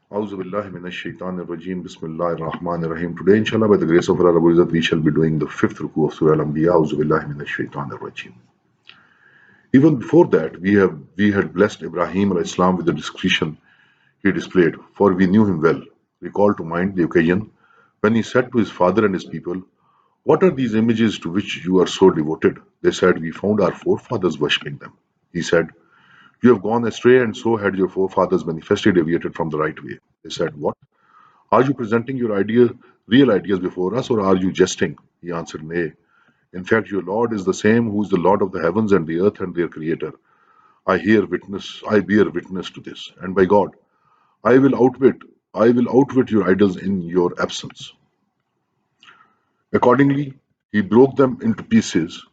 Auzu billahi minash shaitanir rajim. Bismillahir rahmanir rahim. Today, inshallah, by the grace of Allah Rabbul Izzat, we shall be doing the fifth ruku of Surah Al Anbiya. Auzu billahi minash shaitanir rajim. Even before that, we had blessed Ibrahim alayhi salam with the discretion he displayed, for we knew him well. Recall to mind the occasion when he said to his father and his people, "What are these images to which you are so devoted?" They said, "We found our forefathers worshipping them." He said, "You have gone astray, and so had your forefathers manifestly deviated from the right way." They said, "What? Are you presenting your real ideas before us, or are you jesting?" He answered, "Nay. In fact, your Lord is the same who is the Lord of the heavens and the earth and their creator. I bear witness to this. And by God, I will outwit, I will outwit your idols in your absence." Accordingly, he broke them into pieces,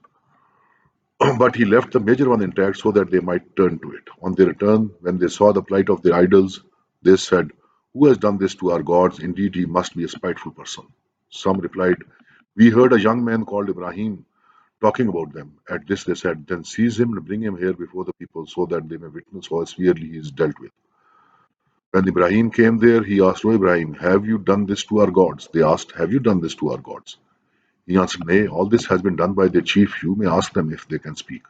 but he left the major one intact so that they might turn to it. On their return, when they saw the plight of their idols, they said, "Who has done this to our gods? Indeed, he must be a spiteful person." Some replied, "We heard a young man called Ibrahim talking about them." At this, they said, "Then seize him and bring him here before the people so that they may witness how severely he is dealt with." When Ibrahim came there, he asked, "O Ibrahim, have you done this to our gods?" They asked, "Have you done this to our gods?" He answered, "Nay, all this has been done by their chief. You may ask them if they can speak."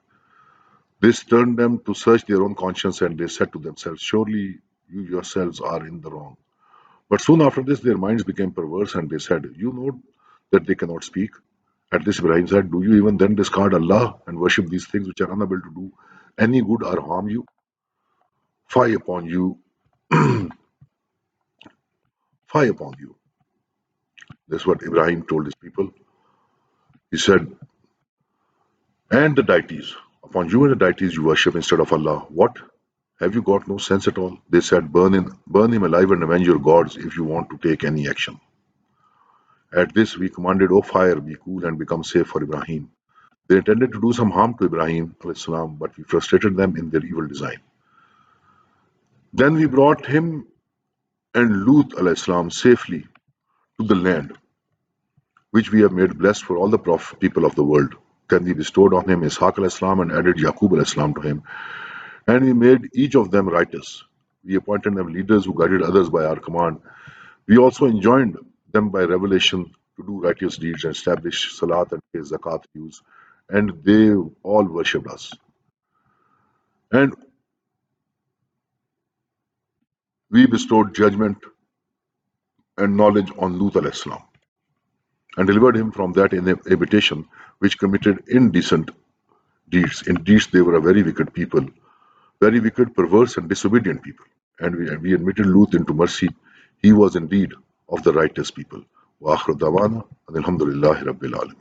This turned them to search their own conscience, and they said to themselves, "Surely you yourselves are in the wrong." But soon after this, their minds became perverse, and they said, "You know that they cannot speak." At this, Ibrahim said, "Do you even then discard Allah and worship these things which are unable to do any good or harm you? Fie upon you, fie upon you." That's what Ibrahim told his people. He said, "And the deities, upon you and the deities you worship instead of Allah. What? Have you got no sense at all?" They said, burn him alive and avenge your gods if you want to take any action." At this, we commanded, "O fire, be cool and become safe for Ibrahim." They intended to do some harm to Ibrahim, alayhis salam, but we frustrated them in their evil design. Then we brought him and Lut alayhis salam safely to the land which we have made blessed for all the people of the world. Then we bestowed on him Ishaq alayhis salam and added Yaqub alayhis salam to him, and we made each of them righteous. We appointed them leaders who guided others by our command. We also enjoined them by revelation to do righteous deeds and establish salat and pay zakat dues, and they all worshipped us. And we bestowed judgment and knowledge on Lut alayhis salam and delivered him from that habitation which committed indecent deeds. In deeds, they were a very wicked people, very wicked, perverse, and disobedient people. And we admitted Lut into mercy. He was indeed of the righteous people. Wa akhir dawana, and alhamdulillahi rabbil alamin.